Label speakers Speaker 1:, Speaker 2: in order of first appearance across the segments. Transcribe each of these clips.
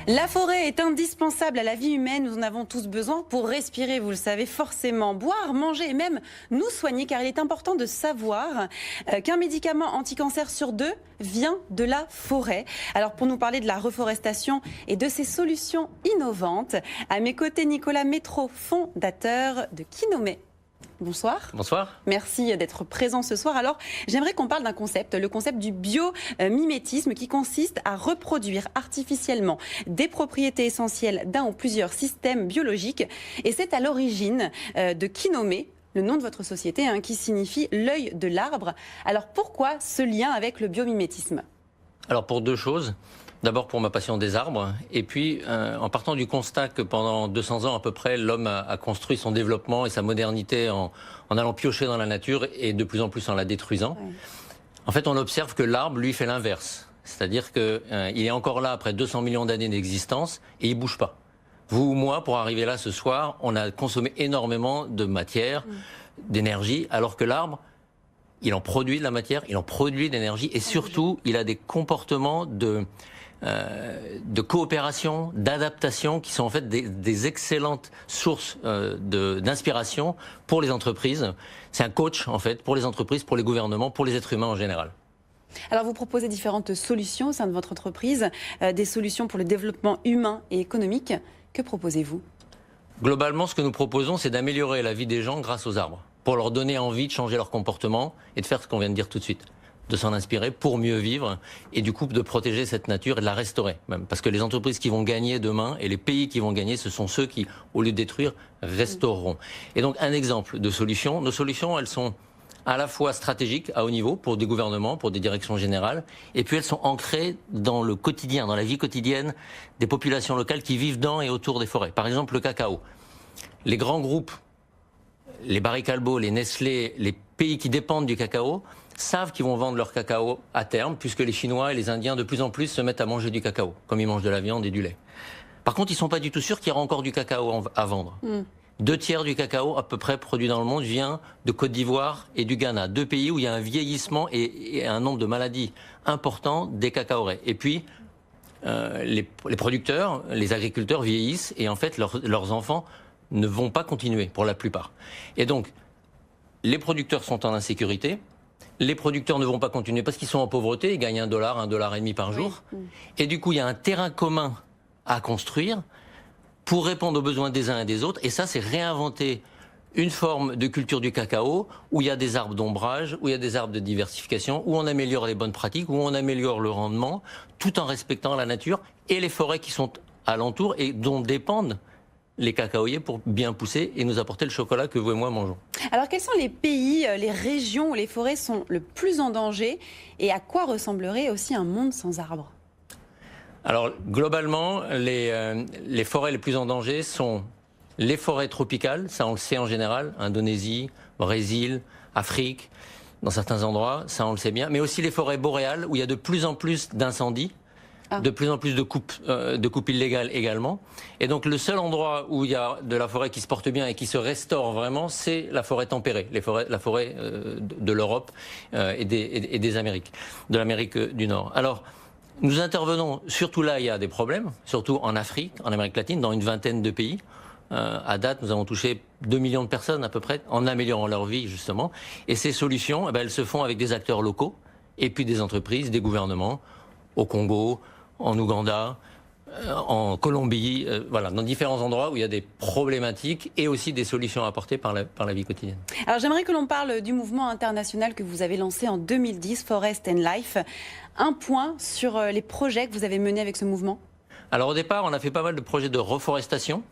Speaker 1: La forêt est indispensable à la vie humaine. Nous en avons tous besoin pour respirer, vous le savez forcément. Boire, manger et même nous soigner, car il est important de savoir qu'un médicament anti-cancer sur 2 vient de la forêt. Alors pour nous parler de la reforestation et de ses solutions innovantes, à mes côtés Nicolas Métraud, fondateur de Kinomé. Bonsoir.
Speaker 2: Bonsoir.
Speaker 1: Merci d'être présent ce soir. Alors, j'aimerais qu'on parle d'un concept, le concept du biomimétisme qui consiste à reproduire artificiellement des propriétés essentielles d'un ou plusieurs systèmes biologiques. Et c'est à l'origine de Kinomé, le nom de votre société, qui signifie l'œil de l'arbre. Alors, pourquoi ce lien avec le biomimétisme ?
Speaker 2: Alors, pour 2 choses. D'abord pour ma passion des arbres, et puis en partant du constat que pendant 200 ans à peu près, l'homme a construit son développement et sa modernité en allant piocher dans la nature et de plus en plus en la détruisant. Ouais. En fait, on observe que l'arbre, lui, fait l'inverse. C'est-à-dire qu'il est encore là après 200 millions d'années d'existence et il ne bouge pas. Vous ou moi, pour arriver là ce soir, on a consommé énormément de matière, d'énergie, alors que l'arbre, il en produit de la matière, il en produit de l'énergie et surtout, il a des comportements de coopération, d'adaptation, qui sont en fait des excellentes sources d'inspiration pour les entreprises. C'est un coach en fait pour les entreprises, pour les gouvernements, pour les êtres humains en général.
Speaker 1: Alors vous proposez différentes solutions au sein de votre entreprise, des solutions pour le développement humain et économique. Que proposez-vous ?
Speaker 2: Globalement, ce que nous proposons, c'est d'améliorer la vie des gens grâce aux arbres, pour leur donner envie de changer leur comportement et de faire ce qu'on vient de dire tout de suite. De s'en inspirer pour mieux vivre et du coup de protéger cette nature et de la restaurer même. Parce que les entreprises qui vont gagner demain et les pays qui vont gagner, ce sont ceux qui, au lieu de détruire, restaureront. Et donc un exemple de solution, nos solutions, elles sont à la fois stratégiques à haut niveau pour des gouvernements, pour des directions générales, et puis elles sont ancrées dans le quotidien, dans la vie quotidienne des populations locales qui vivent dans et autour des forêts. Par exemple le cacao. Les grands groupes, les Barry Callebaut, les Nestlé, les pays qui dépendent du cacao, savent qu'ils vont vendre leur cacao à terme, puisque les Chinois et les Indiens de plus en plus se mettent à manger du cacao, comme ils mangent de la viande et du lait. Par contre, ils ne sont pas du tout sûrs qu'il y aura encore du cacao à vendre. 2 tiers du cacao à peu près produit dans le monde vient de Côte d'Ivoire et du Ghana, 2 pays où il y a un vieillissement et un nombre de maladies importants des cacaoraies. Et puis, les producteurs, les agriculteurs vieillissent et en fait leurs enfants ne vont pas continuer pour la plupart. Et donc, les producteurs sont en insécurité. Les producteurs ne vont pas continuer parce qu'ils sont en pauvreté, ils gagnent $1, $1,50 par jour. Oui. Et du coup, il y a un terrain commun à construire pour répondre aux besoins des uns et des autres. Et ça, c'est réinventer une forme de culture du cacao où il y a des arbres d'ombrage, où il y a des arbres de diversification, où on améliore les bonnes pratiques, où on améliore le rendement, tout en respectant la nature et les forêts qui sont alentour et dont dépendent les cacaoyers pour bien pousser et nous apporter le chocolat que vous et moi mangeons.
Speaker 1: Alors quels sont les pays, les régions où les forêts sont le plus en danger et à quoi ressemblerait aussi un monde sans arbres ?
Speaker 2: Alors globalement, les forêts les plus en danger sont les forêts tropicales, ça on le sait en général, Indonésie, Brésil, Afrique, dans certains endroits, ça on le sait bien, mais aussi les forêts boréales où il y a de plus en plus d'incendies. De plus en plus de coupes illégales également. Et donc le seul endroit où il y a de la forêt qui se porte bien et qui se restaure vraiment, c'est la forêt tempérée, la forêt de l'Europe et des Amériques, de l'Amérique du Nord. Alors, nous intervenons, surtout là, il y a des problèmes, surtout en Afrique, en Amérique latine, dans une vingtaine de pays. À date, nous avons touché 2 millions de personnes à peu près, en améliorant leur vie justement. Et ces solutions, elles se font avec des acteurs locaux, et puis des entreprises, des gouvernements, au Congo, en Ouganda, en Colombie, voilà, dans différents endroits où il y a des problématiques et aussi des solutions apportées par la vie quotidienne.
Speaker 1: Alors j'aimerais que l'on parle du mouvement international que vous avez lancé en 2010, Forest and Life. Un point sur les projets que vous avez menés avec ce mouvement ?
Speaker 2: Alors au départ, on a fait pas mal de projets de reforestation,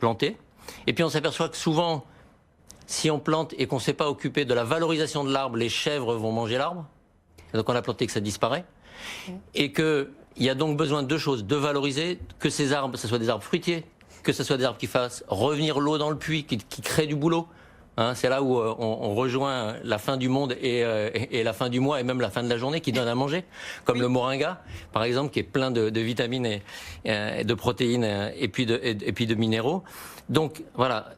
Speaker 2: plantés, et puis on s'aperçoit que souvent, si on plante et qu'on ne s'est pas occupé de la valorisation de l'arbre, les chèvres vont manger l'arbre, donc on a planté que ça disparaît, et que il y a donc besoin de 2 choses, de valoriser que ces arbres, que ce soit des arbres fruitiers, que ce soit des arbres qui fassent revenir l'eau dans le puits, qui créent du boulot. C'est là où on rejoint la fin du monde et la fin du mois et même la fin de la journée qui donne à manger, comme le moringa, par exemple, qui est plein de vitamines et de protéines et puis de minéraux. Donc voilà,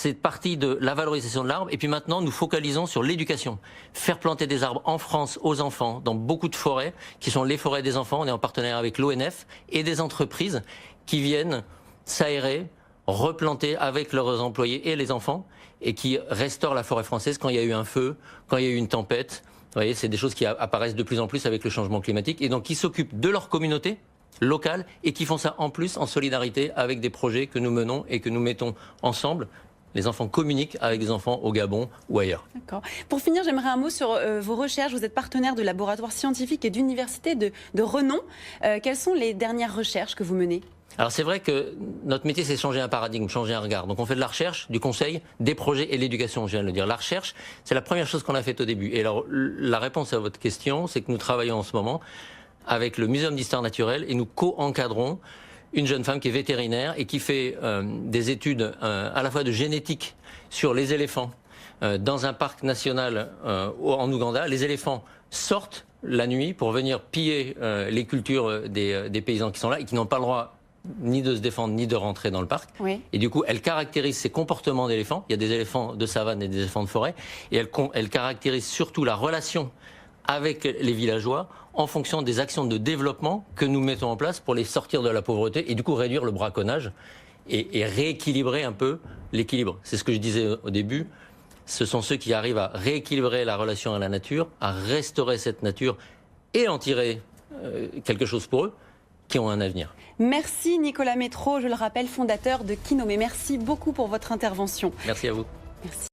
Speaker 2: c'est parti de la valorisation de l'arbre. Et puis maintenant, nous focalisons sur l'éducation. Faire planter des arbres en France aux enfants, dans beaucoup de forêts, qui sont les forêts des enfants. On est en partenariat avec l'ONF et des entreprises qui viennent s'aérer, replanter avec leurs employés et les enfants, et qui restaurent la forêt française quand il y a eu un feu, quand il y a eu une tempête. Vous voyez, c'est des choses qui apparaissent de plus en plus avec le changement climatique, et donc qui s'occupent de leur communauté locale et qui font ça en plus en solidarité avec des projets que nous menons et que nous mettons ensemble. Les enfants communiquent avec des enfants au Gabon ou ailleurs.
Speaker 1: D'accord. Pour finir, j'aimerais un mot sur vos recherches. Vous êtes partenaire de laboratoires scientifiques et d'universités de renom. Quelles sont les dernières recherches que vous menez ?
Speaker 2: Alors c'est vrai que notre métier, c'est changer un paradigme, changer un regard. Donc on fait de la recherche, du conseil, des projets et l'éducation, je viens de le dire. La recherche, c'est la première chose qu'on a faite au début. Et alors la réponse à votre question, c'est que nous travaillons en ce moment avec le Muséum d'histoire naturelle et nous co-encadrons une jeune femme qui est vétérinaire et qui fait des études à la fois de génétique sur les éléphants dans un parc national en Ouganda. Les éléphants sortent la nuit pour venir piller les cultures des paysans qui sont là et qui n'ont pas le droit ni de se défendre, ni de rentrer dans le parc.
Speaker 1: Oui.
Speaker 2: Et du coup, elle caractérise ces comportements d'éléphants. Il y a des éléphants de savane et des éléphants de forêt. Et elle caractérise surtout la relation avec les villageois en fonction des actions de développement que nous mettons en place pour les sortir de la pauvreté et du coup réduire le braconnage et rééquilibrer un peu l'équilibre. C'est ce que je disais au début. Ce sont ceux qui arrivent à rééquilibrer la relation à la nature, à restaurer cette nature et en tirer quelque chose pour eux, qui ont un avenir.
Speaker 1: Merci Nicolas Métraud, je le rappelle, fondateur de Kinomé. Merci beaucoup pour votre intervention.
Speaker 2: Merci à vous.
Speaker 1: Merci.